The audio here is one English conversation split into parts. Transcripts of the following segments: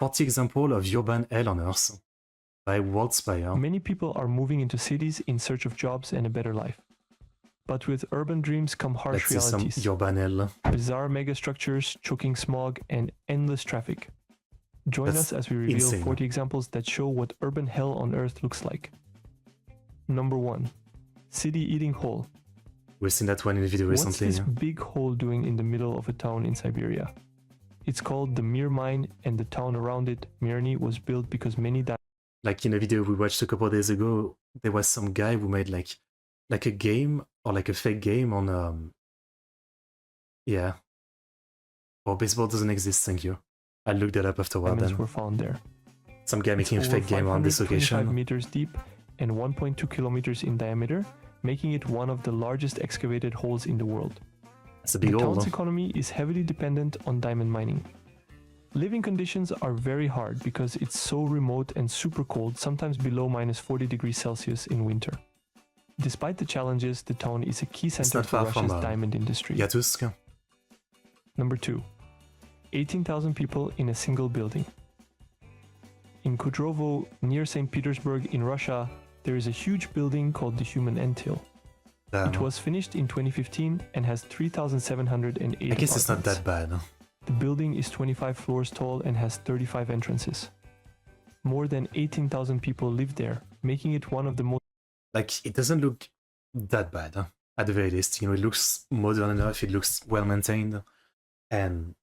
40 examples of urban hell on Earth by World Spire. Many people are moving into cities in search of jobs and a better life. But with urban dreams come harsh Let's see realities. some urban hell. Bizarre megastructures, choking smog, and endless traffic. Join us as we reveal insane. 40 examples that show what urban hell on Earth looks like. Number 1. City eating hole. We've seen that one in the video recently. What's this big hole doing in the middle of a town in Siberia? It's called the Mir Mine, and the town around it, Mirny, was built because many died. Like in a video we watched a couple of days ago, there was some guy who made like a game or like a fake game on yeah. Oh, baseball doesn't exist, thank you. I looked that up afterward then. Were found there. Some guy making a fake game on this location. 5 meters deep and 1.2 kilometers in diameter, making it one of the largest excavated holes in the world. That's a big hole. The hole. town's economy is heavily dependent on diamond mining. Living conditions are very hard because it's so remote and super cold, sometimes below minus 40 degrees Celsius in winter. Despite the challenges, the town is a key center for Russia's diamond industry. Yatusk. Number 2. 18,000 people in a single building. In Kudrovo, near St. Petersburg in Russia, there is a huge building called the Human Anthill. It was finished in 2015 and has 3,708 I guess it's not that bad. The building is 25 floors tall and has 35 entrances. More than 18,000 people live there, making it one of the most... Like, it doesn't look that bad, at the very least. You know, it looks modern enough, it looks well maintained. And,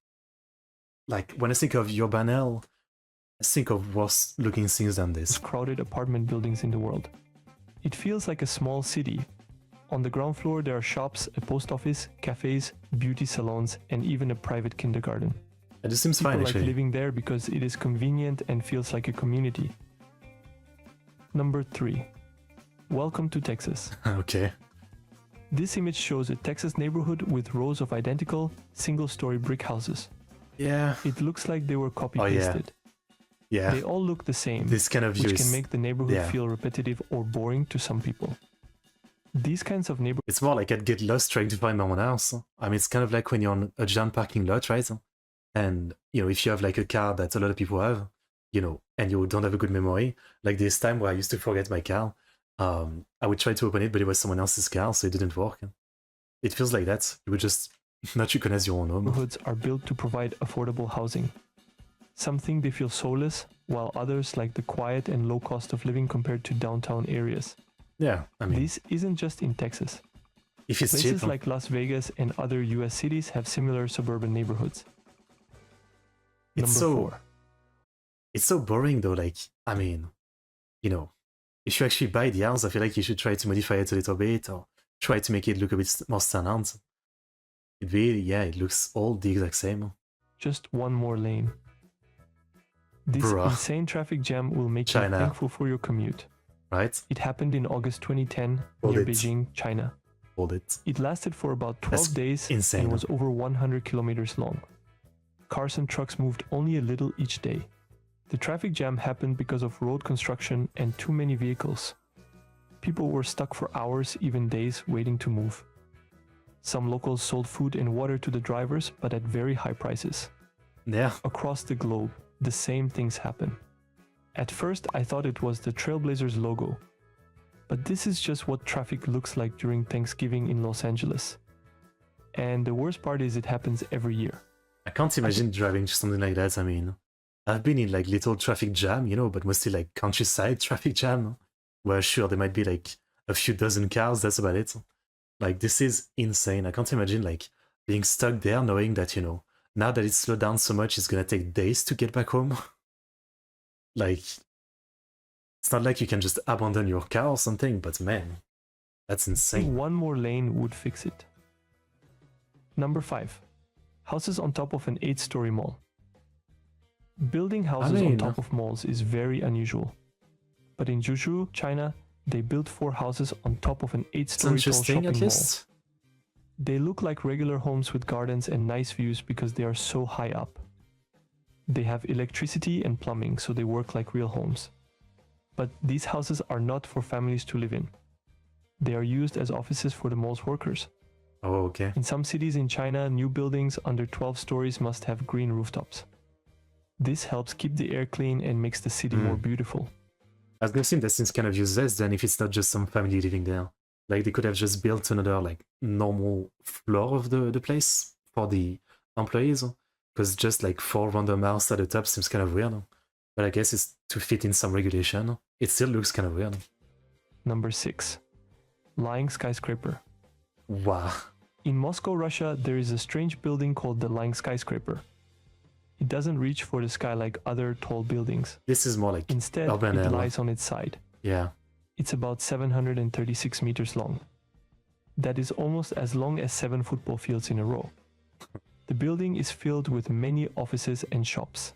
like, when I think of urban hell, I think of worse looking things than this. Crowded apartment buildings in the world. It feels like a small city. On the ground floor there are shops, a post office, cafes, beauty salons, and even a private kindergarten. It just seems fine, People actually. like living there because it is convenient and feels like a community. Number 3. Welcome to Texas. Okay. This image shows a Texas neighborhood with rows of identical, single-story brick houses. Yeah. It looks like they were copy-pasted. Yeah. They all look the same, This kind of view which is... can make the neighborhood feel repetitive or boring to some people. These kinds of neighborhoods... It's more like I'd get lost trying to find my own house. I mean, it's kind of like when you're on a giant parking lot, right? And, you know, if you have like a car that a lot of people have, you know, and you don't have a good memory, like this time where I used to forget my car, I would try to open it, but it was someone else's car, so it didn't work. It feels like that. You would just not recognize your own home. Neighborhoods are built to provide affordable housing. Some think they feel soulless, while others like the quiet and low cost of living compared to downtown areas. Yeah, I mean... This isn't just in Texas. If it's Places cheap, like Las Vegas and other US cities have similar suburban neighborhoods. It's Number 4. It's so boring though, like, I mean, you know, if you actually buy the house, I feel like you should try to modify it a little bit or try to make it look a bit more standard. It really, yeah, it looks all the exact same. Just one more lane. This insane traffic jam will make you thankful for your commute. Right? It happened in August 2010 near Beijing, China. Hold it. It lasted for about 12 days insane. And was over 100 kilometers long. Cars and trucks moved only a little each day. The traffic jam happened because of road construction and too many vehicles. People were stuck for hours, even days, waiting to move. Some locals sold food and water to the drivers, but at very high prices. Yeah. Across the globe, the same things happen. At first, I thought it was the Trailblazers logo. But this is just what traffic looks like during Thanksgiving in Los Angeles. And the worst part is it happens every year. I can't imagine driving something like that. I mean, I've been in like little traffic jam, you know, but mostly like countryside traffic jam, where sure there might be like a few dozen cars, that's about it. Like, this is insane. I can't imagine like being stuck there knowing that, you know, now that it's slowed down so much, it's gonna take days to get back home. Like, it's not like you can just abandon your car or something, but man, that's insane. One more lane would fix it. Number 5. Houses on top of an 8-story mall. Building houses on top of malls is very unusual. But in Zhuzhou, China, they built 4 houses on top of an 8-story tall shopping mall. They look like regular homes with gardens and nice views because they are so high up. They have electricity and plumbing, so they work like real homes. But these houses are not for families to live in. They are used as offices for the mall's workers. Oh, okay. In some cities in China, new buildings under 12 stories must have green rooftops. This helps keep the air clean and makes the city more beautiful. I was gonna say that seems kind of useless then if it's not just some family living there. Like they could have just built another like normal floor of the place for the employees. Because just like 4 random house at the top seems kind of weird. But I guess it's to fit in some regulation. It still looks kind of weird. Number 6. Lying skyscraper. Wow. In Moscow, Russia, there is a strange building called the Lying Skyscraper. It doesn't reach for the sky like other tall buildings. This is more like Instead, urban it lies on its side. Yeah. It's about 736 meters long. That is almost as long as 7 football fields in a row. The building is filled with many offices and shops.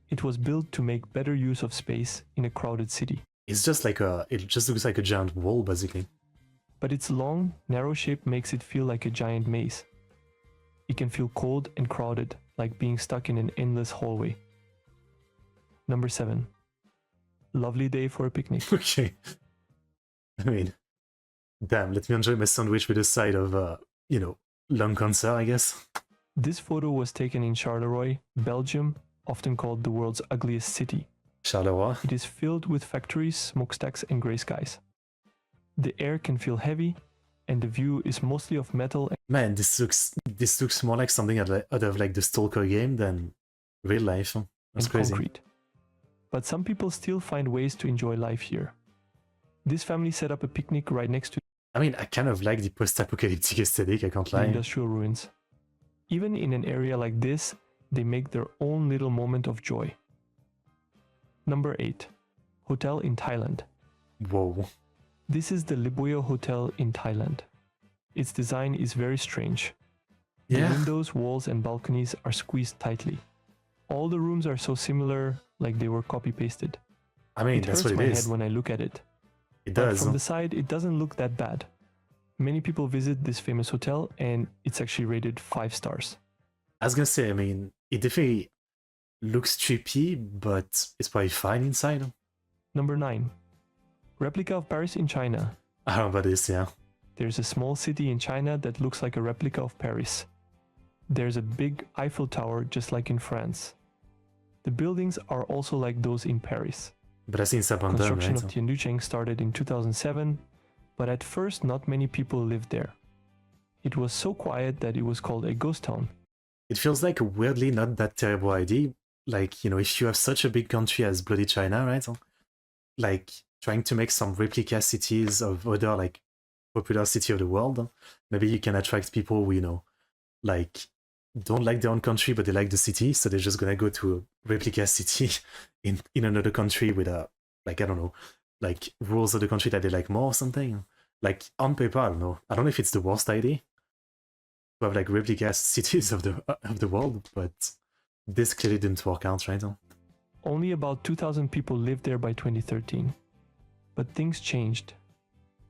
It was built to make better use of space in a crowded city. It's just like it just looks like a giant wall, basically. But its long, narrow shape makes it feel like a giant maze. It can feel cold and crowded, like being stuck in an endless hallway. Number 7. Lovely day for a picnic. Okay. I mean, damn, let me enjoy my sandwich with a side of, lung cancer, I guess. This photo was taken in Charleroi, Belgium, often called the world's ugliest city. Charleroi. It is filled with factories, smokestacks, and grey skies. The air can feel heavy, and the view is mostly of metal. Man, this looks more like something out of like the Stalker game than real life. That's crazy. Concrete. But some people still find ways to enjoy life here. This family set up a picnic right next to I mean, I kind of like the post-apocalyptic aesthetic, I can't the lie. industrial ruins. Even in an area like this, they make their own little moment of joy. Number 8. Hotel in Thailand. Whoa. This is the Libuyo Hotel in Thailand. Its design is very strange. The windows, walls, and balconies are squeezed tightly. All the rooms are so similar, like they were copy-pasted. I mean, It that's hurts what my it is. head when I look at it. It But does. from the side, it doesn't look that bad. Many people visit this famous hotel, and it's actually rated 5 stars. I was gonna say, I mean, it definitely looks trippy, but it's probably fine inside. Number 9. Replica of Paris in China. I don't know about this, yeah. There's a small city in China that looks like a replica of Paris. There's a big Eiffel Tower just like in France. The buildings are also like those in Paris. But I think it's abandoned, Construction right? of Tianducheng started in 2007, but at first not many people lived there. It was so quiet that it was called a ghost town. It feels like a weirdly not that terrible idea. Like, if you have such a big country as bloody China, right? Like, trying to make some replica cities of other, like, popular city of the world, maybe you can attract people who, like, don't like their own country, but they like the city, so they're just gonna go to a replica city in another country with like, I don't know, like, rules of the country that they like more or something. Like, on paper, I don't know. I don't know if it's the worst idea to have, like, replica cities of the world, but this clearly didn't work out, right? Only about 2,000 people lived there by 2013. But things changed.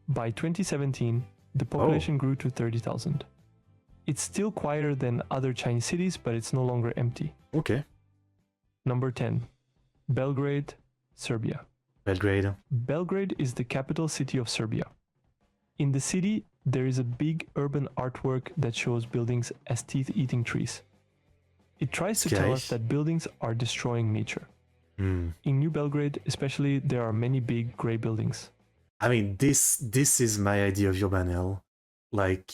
By 2017, the population grew to 30,000. It's still quieter than other Chinese cities, but it's no longer empty. Okay. Number 10. Belgrade, Serbia. Belgrade. Belgrade is the capital city of Serbia. In the city, there is a big urban artwork that shows buildings as teeth-eating trees. It tries to tell us that buildings are destroying nature. In New Belgrade, especially, there are many big grey buildings. I mean, this is my idea of urban hell. Like,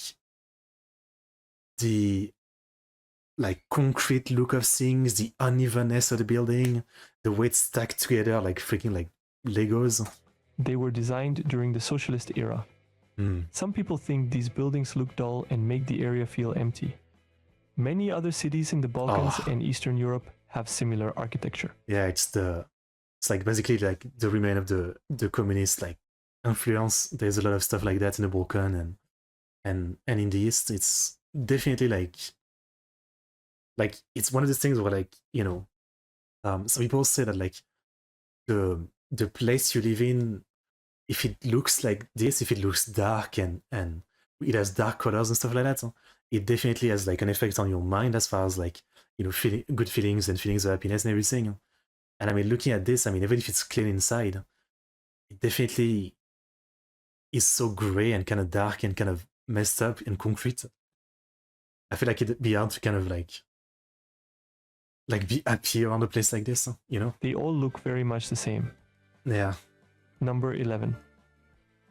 the concrete look of things, the unevenness of the building, the way it's stacked together like freaking like Legos. They were designed during the socialist era. Some people think these buildings look dull and make the area feel empty. Many other cities in the Balkans and Eastern Europe have similar architecture. Yeah, it's like basically like the remain of the communist like influence. There's a lot of stuff like that in the Balkan and in the East. It's definitely like it's one of the things where like some people say that like the place you live in, if it looks like this, if it looks dark and it has dark colors and stuff like that, it definitely has like an effect on your mind as far as like feeling good feelings and feelings of happiness and everything. And I mean, looking at this, I mean, even if it's clean inside, it definitely is so gray and kind of dark and kind of messed up and concrete. I feel like it'd be hard to kind of like like be happy around a place like this, you know? They all look very much the same. Yeah. Number 11.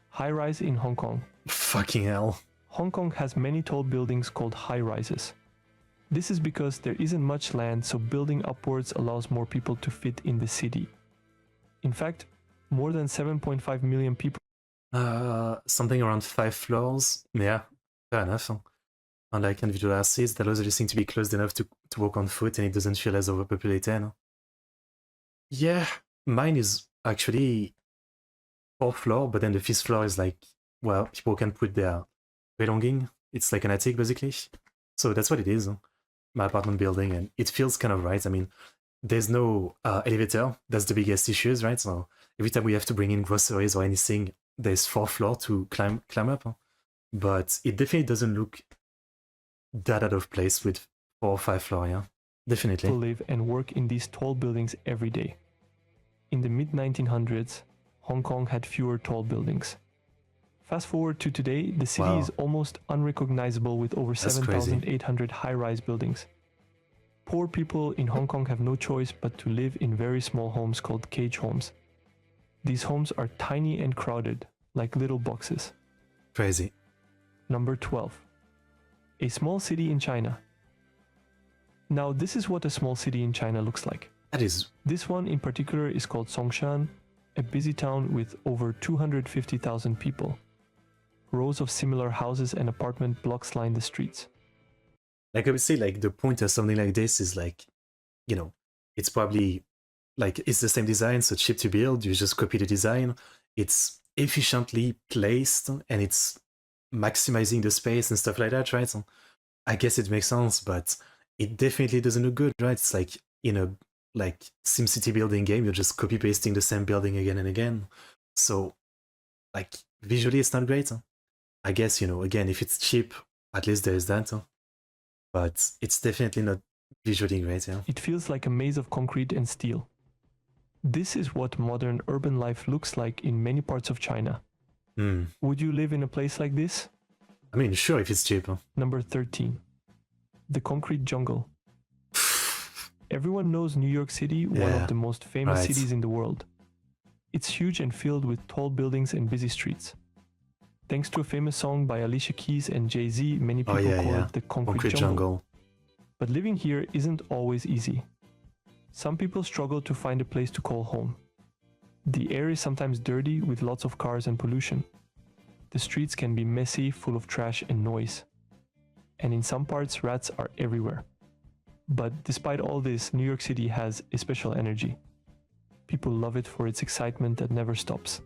High-rise in Hong Kong. Fucking hell. Hong Kong has many tall buildings called high-rises. This is because there isn't much land, so building upwards allows more people to fit in the city. In fact, more than 7.5 million people. Something around 5 floors. Yeah, fair enough. Unlike individual assets, that also just seem to be closed enough to walk on foot and it doesn't feel as overpopulated. Yeah, mine is actually 4th floor, but then the 5th floor is like, well, people can put their belonging. It's like an attic, basically. So that's what it is, my apartment building, and it feels kind of right. I mean, there's no elevator. That's the biggest issue, right? So every time we have to bring in groceries or anything, there's 4th floor to climb up. But it definitely doesn't look that out of place with 4 or 5 floor, yeah. Definitely. People live and work in these tall buildings every day. In the mid-1900s, Hong Kong had fewer tall buildings. Fast forward to today, the city is almost unrecognizable with over 7,800 high-rise buildings. Poor people in Hong Kong have no choice but to live in very small homes called cage homes. These homes are tiny and crowded, like little boxes. Crazy. Number 12. A small city in China. Now, this is what a small city in China looks like. That is... This one in particular is called Songshan, a busy town with over 250,000 people. Rows of similar houses and apartment blocks line the streets. Like I would say, like the point of something like this is like, you know, it's probably like it's the same design, so cheap to build. You just copy the design. It's efficiently placed and it's maximizing the space and stuff like that, right? So I guess it makes sense, but it definitely doesn't look good, right? It's like in a like SimCity building game, you're just copy pasting the same building again and again. So like visually, it's not great. I guess, you know, again, if it's cheap, at least there is that. But it's definitely not visually great, yeah. It feels like a maze of concrete and steel. This is what modern urban life looks like in many parts of China. Would you live in a place like this? I mean, sure, if it's cheap. Number 13. The concrete jungle. Everyone knows New York City, one of the most famous cities in the world. It's huge and filled with tall buildings and busy streets. Thanks to a famous song by Alicia Keys and Jay-Z, many people call it the concrete jungle. But living here isn't always easy. Some people struggle to find a place to call home. The air is sometimes dirty with lots of cars and pollution. The streets can be messy, full of trash and noise. And in some parts, rats are everywhere. But despite all this, New York City has a special energy. People love it for its excitement that never stops.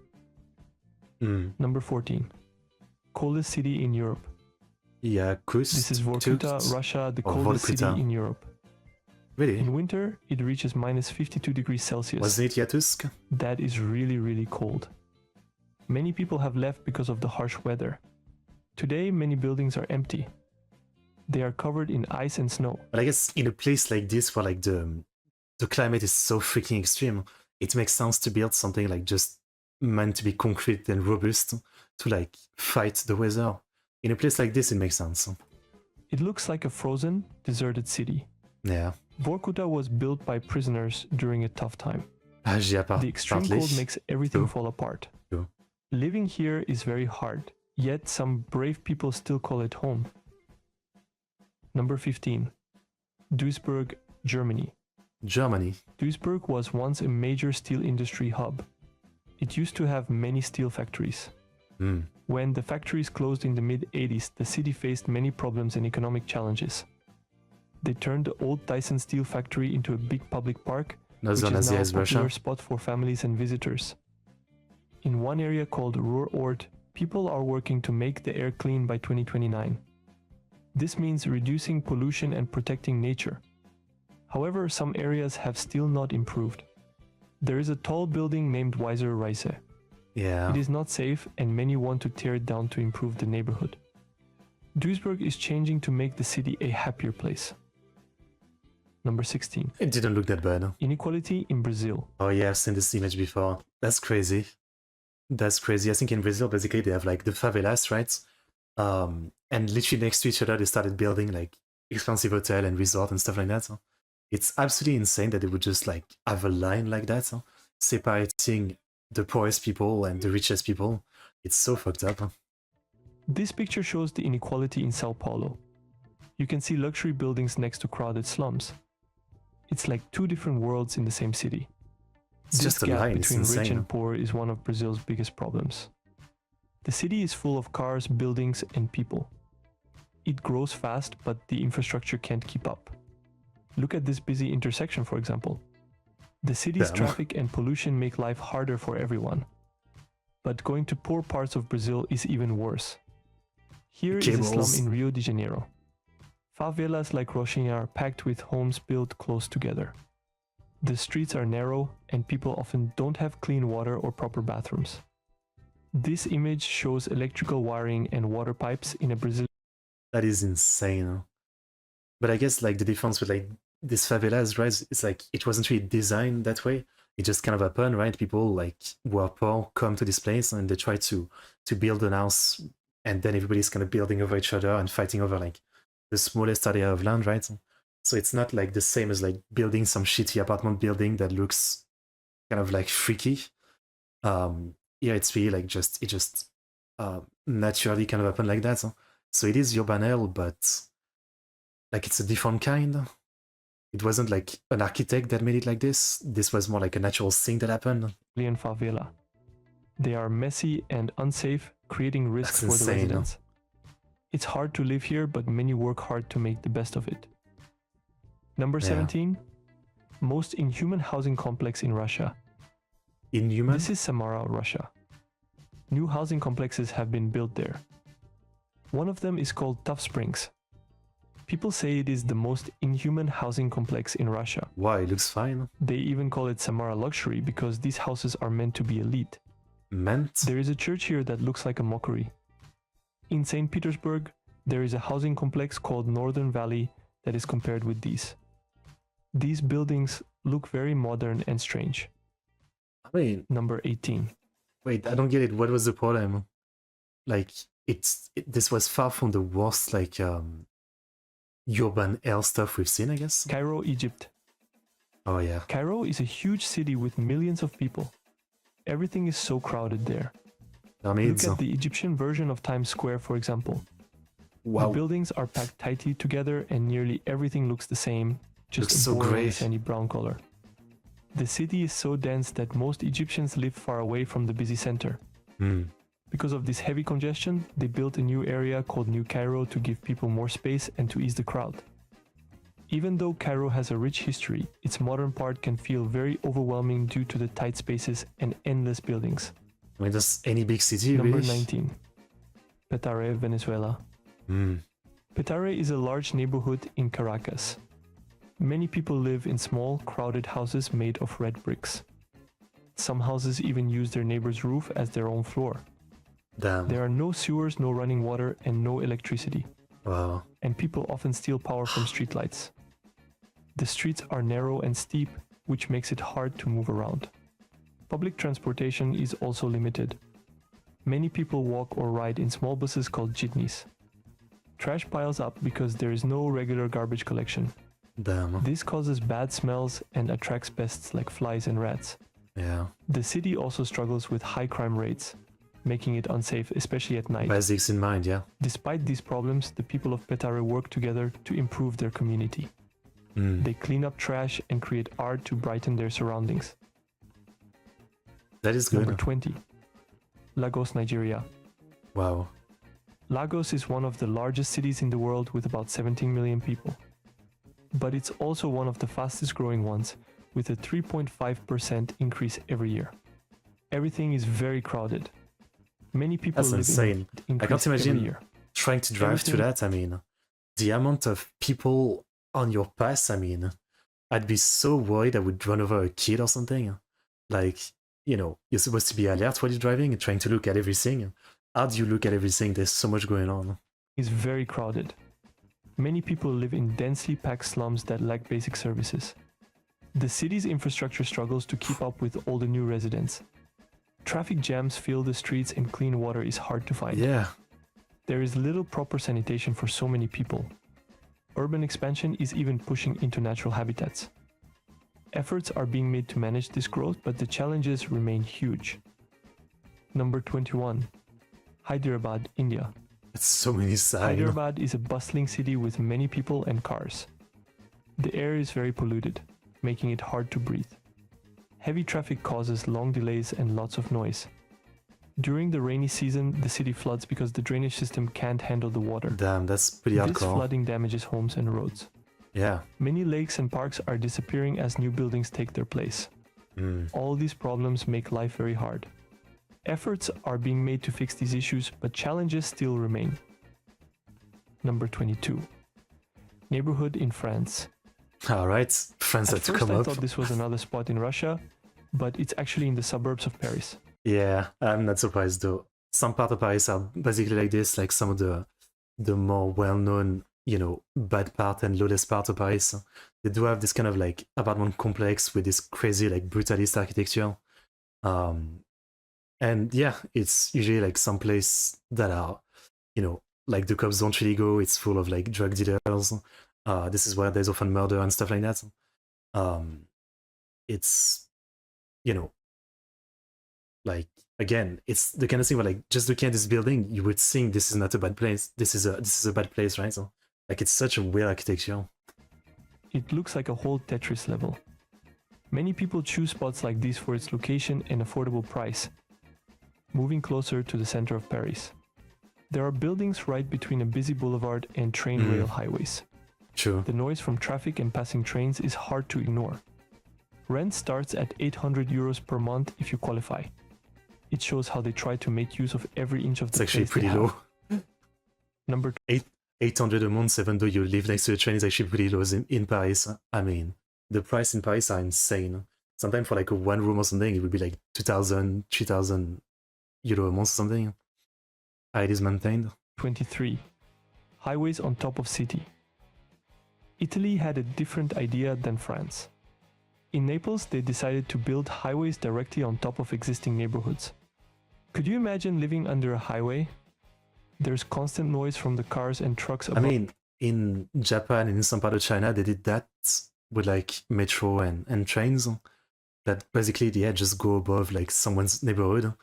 Number 14. Coldest city in Europe. Yeah, This is Vorkuta, Russia, the coldest city in Europe. Really? In winter, it reaches minus 52 degrees Celsius. Wasn't it Yatusk? That is really, really cold. Many people have left because of the harsh weather. Today, many buildings are empty. They are covered in ice and snow. But I guess in a place like this where like the climate is so freaking extreme, it makes sense to build something like just meant to be concrete and robust to like fight the weather. In a place like this, it makes sense. It looks like a frozen, deserted city. Yeah. Vorkuta was built by prisoners during a tough time. The extreme cold makes everything fall apart. Living here is very hard, yet some brave people still call it home. Number 15. Duisburg, Germany. Duisburg was once a major steel industry hub. It used to have many steel factories. When the factories closed in the mid-80s, the city faced many problems and economic challenges. They turned the old Tyson steel factory into a big public park, which is now a popular spot for families and visitors. In one area called Ruhrort, people are working to make the air clean by 2029. This means reducing pollution and protecting nature. However, some areas have still not improved. There is a tall building named Weiser Reise. It is not safe and many want to tear it down to improve the neighborhood. Duisburg is changing to make the city a happier place. Number 16. It didn't look that bad. Inequality in Brazil. Oh yeah, I've seen this image before. That's crazy. That's crazy. I think in Brazil, basically, they have like the favelas, right? And literally next to each other, they started building like expensive hotel and resort and stuff like that. So It's absolutely insane that they would just like have a line like that, huh? Separating the poorest people and the richest people. It's so fucked up. Huh? This picture shows the inequality in Sao Paulo. You can see luxury buildings next to crowded slums. It's like two different worlds in the same city. It's This just a gap line, it's between rich insane. and poor is one of Brazil's biggest problems. The city is full of cars, buildings, and people. It grows fast, but the infrastructure can't keep up. Look at this busy intersection, for example. The city's Damn. traffic and pollution make life harder for everyone. But going to poor parts of Brazil is even worse. Here is a slum in Rio de Janeiro. Favelas like Rochinha are packed with homes built close together. The streets are narrow and people often don't have clean water or proper bathrooms. This image shows electrical wiring and water pipes in a Brazilian. That is insane. Huh? But I guess like the difference with like this favelas, right? It's like it wasn't really designed that way. It just kind of happened, right? People like who are poor come to this place and they try to build an house, and then everybody's kind of building over each other and fighting over like the smallest area of land, right? So it's not like the same as like building some shitty apartment building that looks kind of like freaky. Yeah, it's really like it just naturally kind of happened like that. Huh? So it is urbanelle, but like it's a different kind. It wasn't like an architect that made it like this. This was more like a natural thing that happened. Favela. They are messy and unsafe, creating risks for the insane, residents. It's hard to live here, but many work hard to make the best of it. Number 17, most inhuman housing complex in Russia. Inhuman? This is Samara, Russia. New housing complexes have been built there. One of them is called Tough Springs. People say it is the most inhuman housing complex in Russia. Why? It looks fine. They even call it Samara Luxury because these houses are meant to be elite. Meant? There is a church here that looks like a mockery. In St. Petersburg, there is a housing complex called Northern Valley that is compared with these. These buildings look very modern and strange. I mean... Number 18. Wait, I don't get it. What was the problem? Like, this was far from the worst, like, urban air stuff we've seen, I guess? Cairo, Egypt. Oh, yeah. Cairo is a huge city with millions of people. Everything is so crowded there. Look at the Egyptian version of Times Square, for example. Wow. The buildings are packed tightly together and nearly everything looks the same, just a boring sandy brown color. The city is so dense that most Egyptians live far away from the busy center. Because of this heavy congestion, they built a new area called New Cairo to give people more space and to ease the crowd. Even though Cairo has a rich history, its modern part can feel very overwhelming due to the tight spaces and endless buildings. I mean, does any big city Number really? 19. Petare, Venezuela. Petare is a large neighborhood in Caracas. Many people live in small, crowded houses made of red bricks. Some houses even use their neighbor's roof as their own floor. Damn. There are no sewers, no running water, and no electricity. Wow. And people often steal power from streetlights. The streets are narrow and steep, which makes it hard to move around. Public transportation is also limited. Many people walk or ride in small buses called jitneys. Trash piles up because there is no regular garbage collection. Damn. This causes bad smells and attracts pests like flies and rats. Yeah. The city also struggles with high crime rates, making it unsafe, especially at night. Basics in mind, yeah. Despite these problems, the people of Petare work together to improve their community. They clean up trash and create art to brighten their surroundings. That is good. Number 20. Lagos, Nigeria. Wow. Lagos is one of the largest cities in the world with about 17 million people. But it's also one of the fastest growing ones, with a 3.5% increase every year. Everything is very crowded. Many people That's live insane. in I can't imagine every year. trying to drive through that. I mean, the amount of people on your path, I mean, I'd be so worried I would run over a kid or something. Like, you know, you're supposed to be alert while you're driving and trying to look at everything. How do you look at everything? There's so much going on. It's very crowded. Many people live in densely packed slums that lack basic services. The city's infrastructure struggles to keep up with all the new residents. Traffic jams fill the streets and clean water is hard to find. Yeah. There is little proper sanitation for so many people. Urban expansion is even pushing into natural habitats. Efforts are being made to manage this growth, but the challenges remain huge. Number 21. Hyderabad, India. It's so many sides. Hyderabad is a bustling city with many people and cars. The air is very polluted, making it hard to breathe. Heavy traffic causes long delays and lots of noise. During the rainy season, the city floods because the drainage system can't handle the water. Damn, that's pretty This hardcore. flooding damages homes and roads. Yeah. Many lakes and parks are disappearing as new buildings take their place. All these problems make life very hard. Efforts are being made to fix these issues, but challenges still remain. Number 22. Neighborhood in France. Alright, France At had to first come I up. thought this was another spot in Russia, but it's actually in the suburbs of Paris. Yeah, I'm not surprised though. Some parts of Paris are basically like this, like some of the more well-known, you know, bad part and lawless part of Paris. They do have this kind of like apartment complex with this crazy like brutalist architecture. And yeah, it's usually like some place that are, you know, like the cops don't really go. It's full of like drug dealers. This is where there's often murder and stuff like that. It's, you know, like again, it's the kind of thing where like just looking at this building, you would think this is not a bad place. This is a bad place, right? So like it's such a weird architecture. It looks like a whole Tetris level. Many people choose spots like these for its location and affordable price, moving closer to the center of Paris. There are buildings right between a busy boulevard and train rail highways. True. The noise from traffic and passing trains is hard to ignore. Rent starts at 800 euros per month if you qualify. It shows how they try to make use of every inch of the It's actually space they pretty have. low. Number 800 a month, even though you live next to the train, is actually pretty low in Paris. I mean, the price in Paris are insane. Sometimes for like a one room or something, it would be like 2,000, 3,000 euro a month or something. It is maintained. 23. Highways on top of city. Italy had a different idea than France. In Naples, they decided to build highways directly on top of existing neighborhoods. Could you imagine living under a highway? There's constant noise from the cars and trucks above. I mean, in Japan and in some part of China, they did that with like metro and trains that basically, yeah, just go above like someone's neighborhood.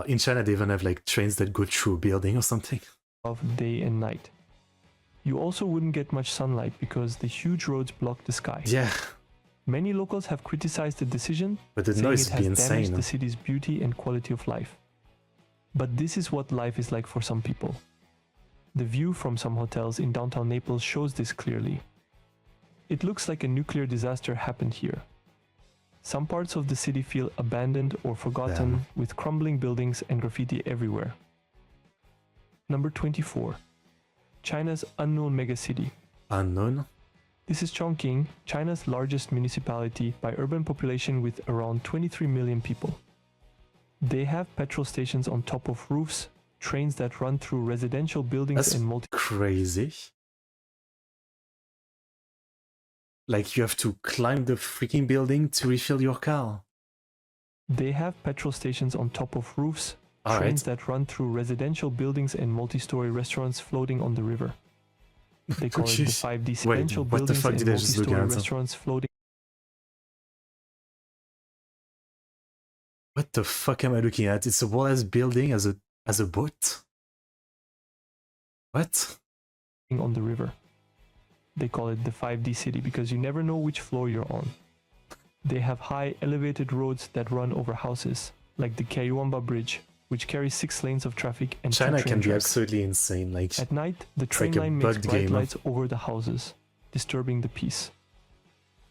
In China, they even have like trains that go through a building or something. Of day and night. You also wouldn't get much sunlight because the huge roads block the sky. Yeah, Many locals have criticized the decision, but the saying noise it would be has damaged insane. the city's beauty and quality of life. But this is what life is like for some people. The view from some hotels in downtown Naples shows this clearly. It looks like a nuclear disaster happened here. Some parts of the city feel abandoned or forgotten, Damn. with crumbling buildings and graffiti everywhere. Number 24. China's unknown megacity. Unknown? This is Chongqing, China's largest municipality by urban population with around 23 million people. They have petrol stations on top of roofs, trains that run through residential buildings That's and multi- crazy. Like you have to climb the freaking building to refill your car. They have petrol stations on top of roofs, All trains right. that run through residential buildings and multi-story restaurants floating on the river. They call it the 5D residential what the buildings fuck and did I just look multi-story at? restaurants floating. What the fuck am I looking at? It's a wall-ass building as a boat? What? on the river. They call it the 5D city because you never know which floor you're on. They have high elevated roads that run over houses, like the Kayuamba Bridge, which carries 6 lanes of traffic and 2 China train can be tracks. absolutely insane. Like, At night, the train like a line makes bugged bright game. lights over the houses, disturbing the peace.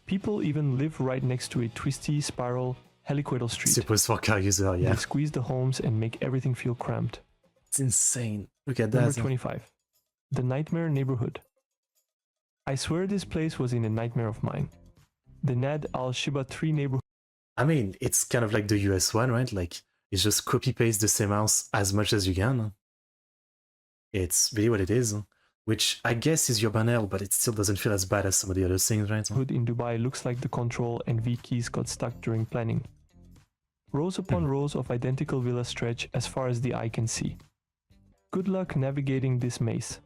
People even live right next to a twisty, spiral, helicoidal street. supposed for car user, yeah. They squeeze the homes and make everything feel cramped. It's insane. Look at Number that. 25. The Nightmare Neighborhood. I swear this place was in a nightmare of mine. The Nad al-Shiba 3 neighborhood. I mean, it's kind of like the US one, right? Like, it's just copy-paste the same house as much as you can. It's really what it is. Which I guess is urban hell, but it still doesn't feel as bad as some of the other things, right? Hood in Dubai looks like the control and V keys got stuck during planning. Rows upon rows of identical villas stretch as far as the eye can see. Good luck navigating this maze.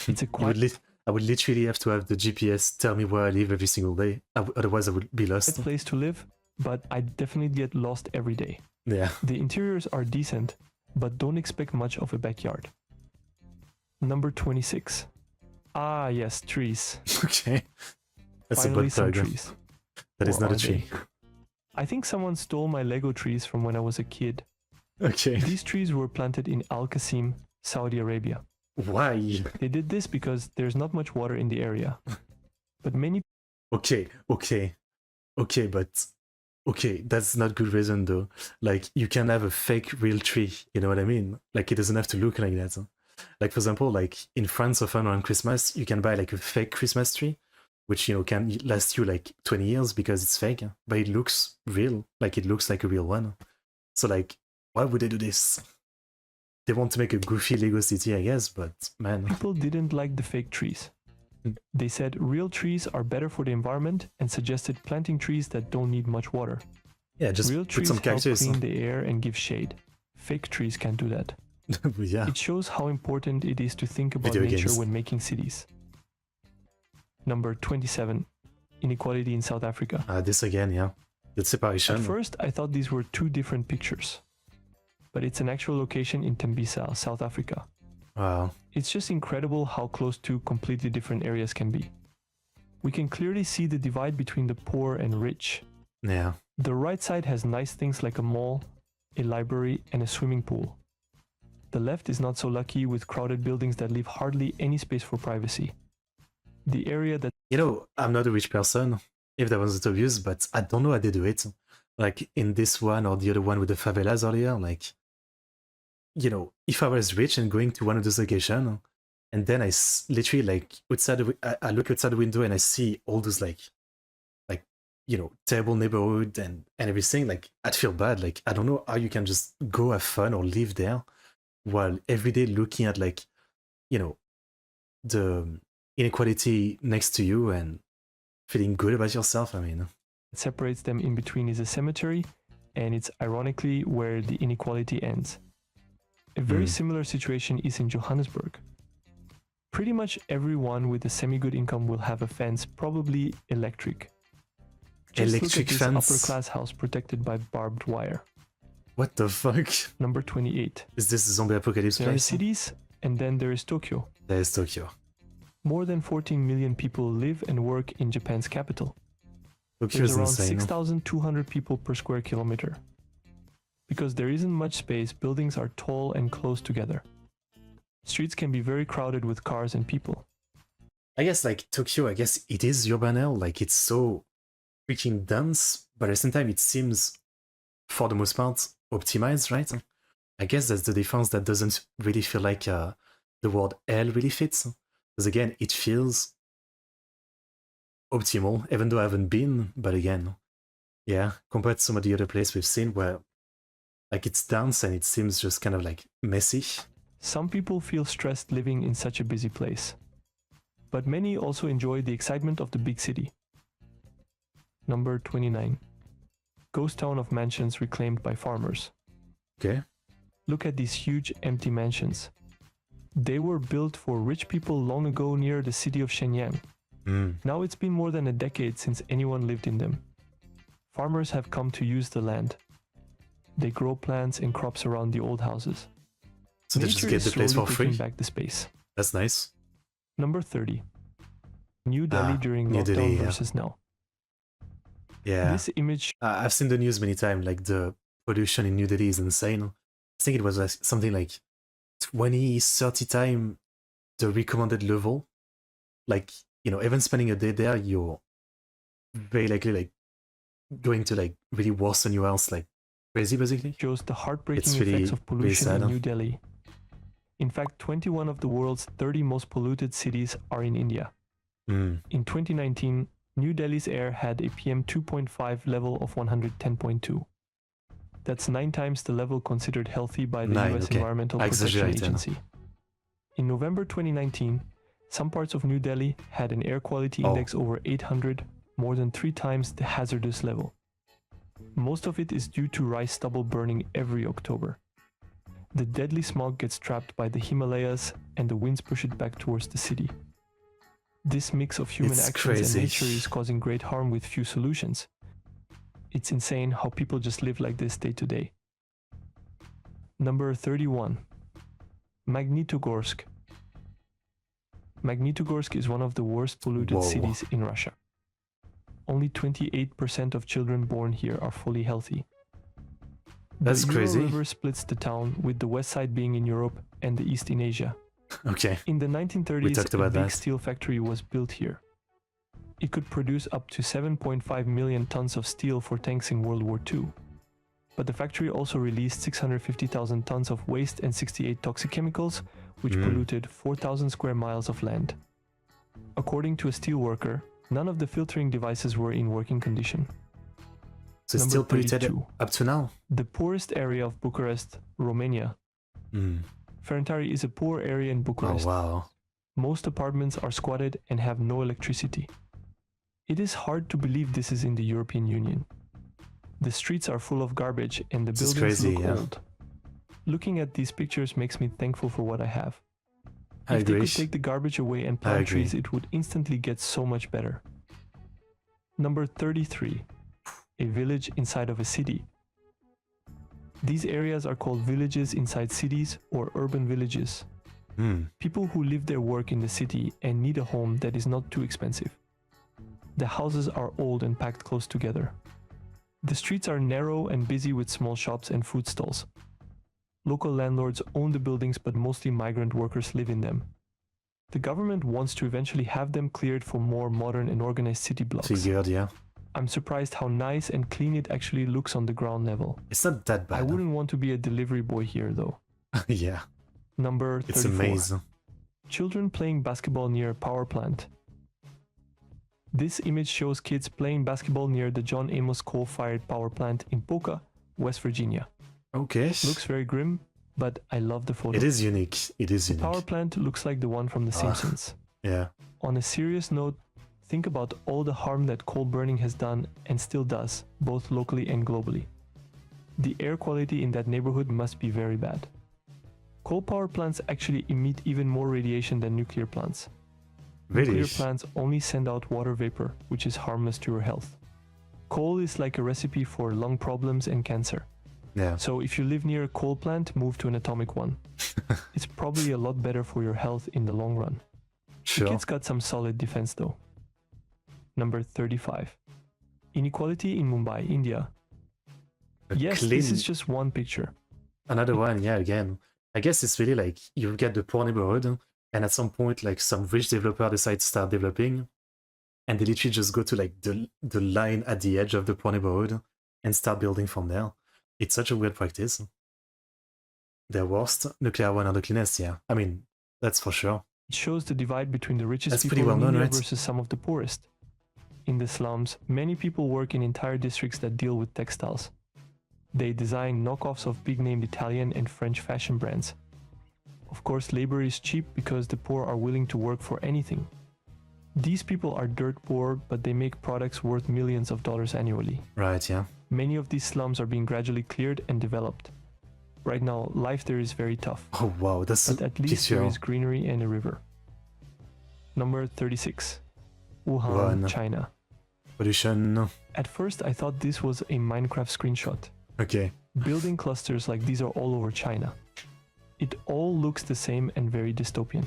It's a You would quiet I would literally have to have the GPS tell me where I live every single day. Otherwise, I would be lost. Place to live, but I definitely get lost every day. Yeah. The interiors are decent, but don't expect much of a backyard. Number 26. Ah, yes, trees. Okay. That's Finally, a some bug. trees. That is Or not a are tree. they? I think someone stole my Lego trees from when I was a kid. Okay. These trees were planted in Al Qasim, Saudi Arabia. Why? They did this because there's not much water in the area. But many Okay, but okay, that's not good reason though. Like you can have a fake real tree, you know what I mean? Like it doesn't have to look like that. Like for example, like in France often around Christmas, you can buy like a fake Christmas tree, which can last you like 20 years because it's fake, but it looks real, like it looks like a real one. So like, why would they do this? They want to make a goofy Lego city, I guess, but man. people didn't like the fake trees. They said real trees are better for the environment and suggested planting trees that don't need much water. Yeah, just real put trees some help cactus. clean the air and give shade. Fake trees can't do that. Yeah. It shows how important it is to think about Video nature games. when making cities. Number 27. Inequality in South Africa. This again, yeah. The separation. At first, I thought these were two different pictures. But it's an actual location in Tembisa, South Africa. Wow. It's just incredible how close two completely different areas can be. We can clearly see the divide between the poor and rich. Yeah. The right side has nice things like a mall, a library, and a swimming pool. The left is not so lucky with crowded buildings that leave hardly any space for privacy. The area that... You know, I'm not a rich person, if that wasn't obvious, but I don't know how they do it. Like in this one or the other one with the favelas earlier, like, you know, if I was rich and going to one of those locations, and then I literally like outside, I look outside the window and I see all those like, you know, terrible neighborhood and everything, like I'd feel bad. Like, I don't know how you can just go have fun or live there while every day looking at like, you know, the inequality next to you and feeling good about yourself. I mean, separates them in between is a cemetery, and it's ironically where the inequality ends. A very similar situation is in Johannesburg. Pretty much everyone with a semi-good income will have a fence, probably electric. Just electric look at fence. this upper-class house protected by barbed wire. What the fuck? Number 28. Is this zombie apocalypse There are place? cities, and then there is Tokyo. There is Tokyo. More than 14 million people live and work in Japan's capital. Tokyo There's is around insane. 6,200 people per square kilometer. Because there isn't much space, buildings are tall and close together. Streets can be very crowded with cars and people. I guess like Tokyo, I guess it is urban hell. Like it's so freaking dense, but at the same time it seems, for the most part, optimized, right? I guess that's the difference that doesn't really feel like the word hell really fits. Because again, it feels optimal, even though I haven't been, but again, yeah, compared to some of the other places we've seen where like it's dense and it seems just kind of like messy. Some people feel stressed living in such a busy place. But many also enjoy the excitement of the big city. Number 29. Ghost town of mansions reclaimed by farmers. Okay. Look at these huge empty mansions. They were built for rich people long ago near the city of Shenyang. Now it's been more than a decade since anyone lived in them. Farmers have come to use the land. They grow plants and crops around the old houses. So they just get the place for free? Taking back the space. That's nice. Number 30. New Delhi during New lockdown Delhi, versus now. Yeah. This image I've seen the news many times, like the pollution in New Delhi is insane. I think it was like something like 20, 30 times the recommended level. Like, you know, even spending a day there, you're very likely like going to like really worsen your health like crazy, basically. shows the heartbreaking It's really, effects of really pollution sad. in New Delhi. In fact, 21 of the world's 30 most polluted cities are in India. In 2019, New Delhi's air had a PM 2.5 level of 110.2. That's 9 times the level considered healthy by the US Environmental Protection Agency. In November 2019, some parts of New Delhi had an air quality index over 800, more than 3 times the hazardous level. Most of it is due to rice stubble burning every October. The deadly smog gets trapped by the Himalayas and the winds push it back towards the city. This mix of human It's actions crazy. and nature is causing great harm with few solutions. It's insane how people just live like this day to day. Number 31. Magnitogorsk. Magnitogorsk is one of the worst polluted Whoa. cities in Russia. Only 28% of children born here are fully healthy. That's the crazy. Ural River splits the town, with the west side being in Europe and the east in Asia. Okay. In the We 1930s, talked a about big that. steel factory was built here. It could produce up to 7.5 million tons of steel for tanks in World War II. But the factory also released 650,000 tons of waste and 68 toxic chemicals, which polluted 4,000 square miles of land. According to a steelworker, none of the filtering devices were in working condition. So it's Number still polluted 32. up to now? The poorest area of Bucharest, Romania. Ferentari is a poor area in Oh, Bucharest. wow. Most apartments are squatted and have no electricity. It is hard to believe this is in the European Union. The streets are full of garbage and the This is buildings crazy, look yeah. old. Looking at these pictures makes me thankful for what I have. I If they agree. could take the garbage away and I plant agree. trees, it would instantly get so much better. Number 33. A village inside of a city. These areas are called villages inside cities or urban villages. People who live their work in the city and need a home that is not too expensive. The houses are old and packed close together. The streets are narrow and busy with small shops and food stalls. Local landlords own the buildings, but mostly migrant workers live in them. The government wants to eventually have them cleared for more modern and organized city blocks. Figured, yeah. I'm surprised how nice and clean it actually looks on the ground level. It's not that bad. I wouldn't want to be a delivery boy here though. Yeah. Number 34. It's a maze. Children playing basketball near a power plant. This image shows kids playing basketball near the John Amos coal-fired power plant in Poca, West Virginia. Okay. Looks very grim, but I love the photo. It is unique. It is The unique. power plant looks like the one from The Simpsons. Yeah. On a serious note, think about all the harm that coal burning has done and still does, both locally and globally. The air quality in that neighborhood must be very bad. Coal power plants actually emit even more radiation than nuclear plants. Really? Nuclear plants only send out water vapor, which is harmless to your health. Coal is like a recipe for lung problems and cancer. Yeah. So if you live near a coal plant, move to an atomic one. It's probably a lot better for your health in the long run. The Sure. kid's got some solid defense though. Number 35. Inequality in Mumbai, India. A Yes, clean- this is just one picture. Another one, yeah, again. I guess it's really like you get the poor neighborhood, and at some point, like some rich developer decides to start developing, and they literally just go to like the line at the edge of the poor neighborhood and start building from there. It's such a weird practice. The worst, nuclear one are the cleanest, yeah. I mean, that's for sure. It shows the divide between the richest That's people pretty well in known, India right? versus some of the poorest. In the slums, many people work in entire districts that deal with textiles. They design knockoffs of big-named Italian and French fashion brands. Of course, labor is cheap because the poor are willing to work for anything. These people are dirt poor, but they make products worth millions of dollars annually. Right, yeah. Many of these slums are being gradually cleared and developed. Right now, life there is very tough, Oh, wow, that's but a at least there picture. is greenery and a river. Number 36. Wuhan, Wuhan. China. Pollution. At first, I thought this was a Minecraft screenshot. Okay. Building clusters like these are all over China. It all looks the same and very dystopian.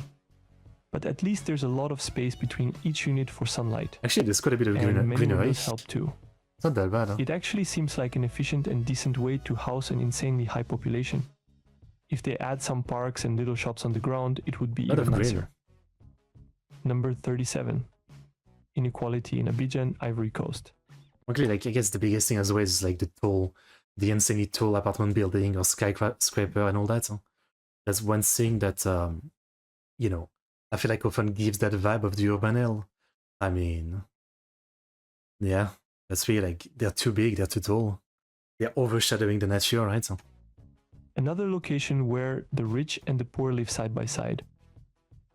But at least there's a lot of space between each unit for sunlight. Actually, there's quite a bit of And many greenery. windows help too. It's not that bad, huh? It actually seems like an efficient and decent way to house an insanely high population. If they add some parks and little shops on the ground, it would be Lot even of green. nicer. Number 37. Inequality in Abidjan, Ivory Coast. Okay, like I guess the biggest thing as always is like the insanely tall apartment building or skyscraper and all that. Huh? That's one thing that you know, I feel like often gives that vibe of the urban hell. I mean, yeah, that's really like they're too big, they're too tall, they're overshadowing the nature, right? So, Another location where the rich and the poor live side by side.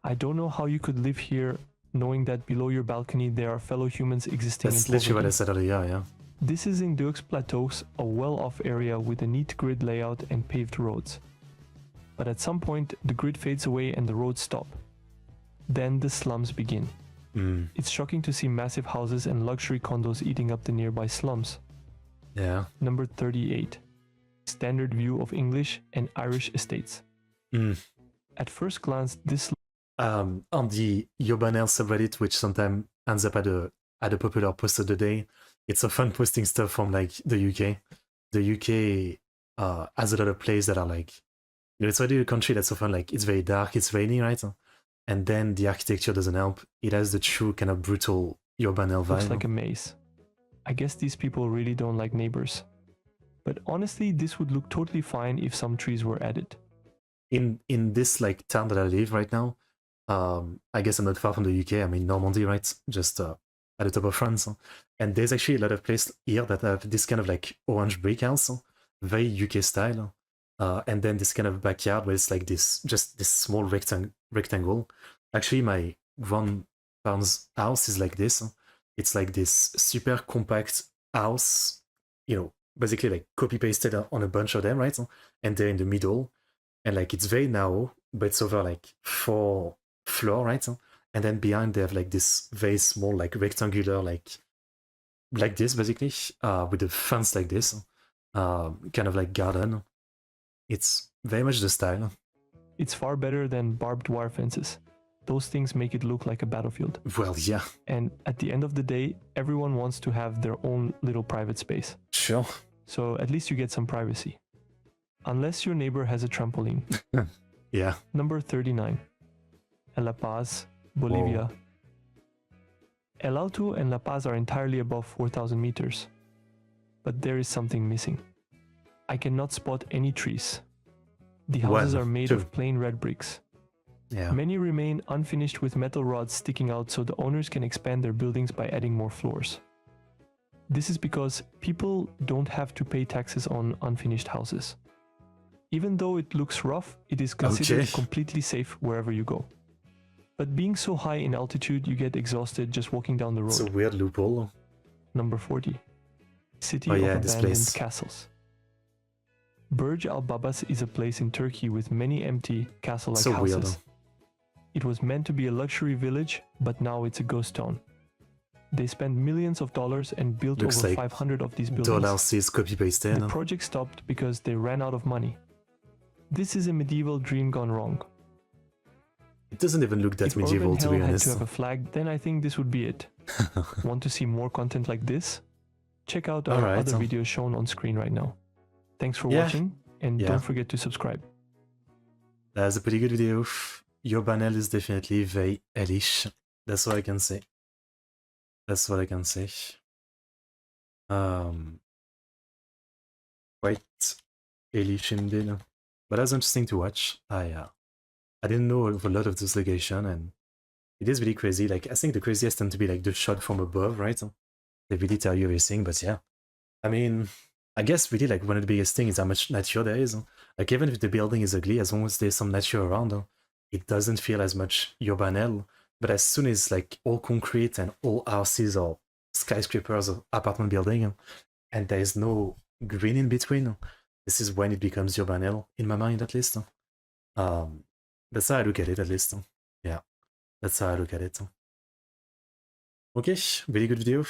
I don't know how you could live here knowing that below your balcony there are fellow humans existing that's in literally what I poverty. said earlier, yeah. This is in Deux Plateaux, a well-off area with a neat grid layout and paved roads. But at some point, the grid fades away and the roads stop. Then the slums begin. It's shocking to see massive houses and luxury condos eating up the nearby slums. Yeah. Number 38. Standard view of English and Irish estates. At first glance, this... On the Urbanel subreddit, which sometimes ends up at a popular post of the day, it's often posting stuff from like the UK. The UK has a lot of places that are like, you know, it's already a country that's often like, it's very dark, it's rainy, right? And then the architecture doesn't help. It has the true kind of brutal Urbanel vibe. Looks like a maze. I guess these people really don't like neighbors. But honestly, this would look totally fine if some trees were added. In this like town that I live right now, I guess I'm not far from the UK. I'm in Normandy, right? Just at the top of France. And there's actually a lot of places here that have this kind of like orange brick house, very UK style. And then this kind of backyard where it's like this, just this small rectangle. Actually, my grandparents' house is like this. It's like this super compact house, you know, basically like copy pasted on a bunch of them, right? And they're in the middle. And like it's very narrow, but it's over like 4 floors, right? And then behind they have like this very small, like rectangular, like this basically, with a fence like this, kind of like garden. It's very much the style. It's far better than barbed wire fences. Those things make it look like a battlefield. Well, yeah. And at the end of the day, everyone wants to have their own little private space. Sure. So at least you get some privacy. Unless your neighbor has a trampoline. Yeah. Number 39. La Paz, Bolivia. Whoa. El Alto and La Paz are entirely above 4,000 meters. But there is something missing. I cannot spot any trees. The houses are made of plain red bricks. Yeah. Many remain unfinished with metal rods sticking out so the owners can expand their buildings by adding more floors. This is because people don't have to pay taxes on unfinished houses. Even though it looks rough, it is considered completely safe wherever you go. But being so high in altitude, you get exhausted just walking down the road. It's a weird loophole. Number 40. City of Abandoned Castles. Burj Al Babas is a place in Turkey with many empty castle-like houses. Weird. It was meant to be a luxury village, but now it's a ghost town. They spent millions of dollars and built over like 500 of these buildings. Copy-pasted. The project stopped because they ran out of money. This is a medieval dream gone wrong. It doesn't even look that medieval, to be honest. If Urban Hell had to have a flag, then I think this would be it. Want to see more content like this? Check out our other videos shown on screen right now. Thanks for watching, and don't forget to subscribe. That's a pretty good video. Urbanel is definitely very hellish. That's what I can say. That's what I can say. Quite hellish indeed. But that's interesting to watch. I didn't know of a lot of this location, and it is really crazy. Like, I think the craziest tend to be like the shot from above, right? They really tell you everything, but yeah. I mean, I guess really like one of the biggest things is how much nature there is. Like, even if the building is ugly, as long as there's some nature around, it doesn't feel as much Urbanel. But as soon as like all concrete and all houses or skyscrapers or apartment building, and there is no green in between, this is when it becomes Urbanel, in my mind at least. That's how I look at it, at least. Yeah, that's how I look at it. Okay, really good video.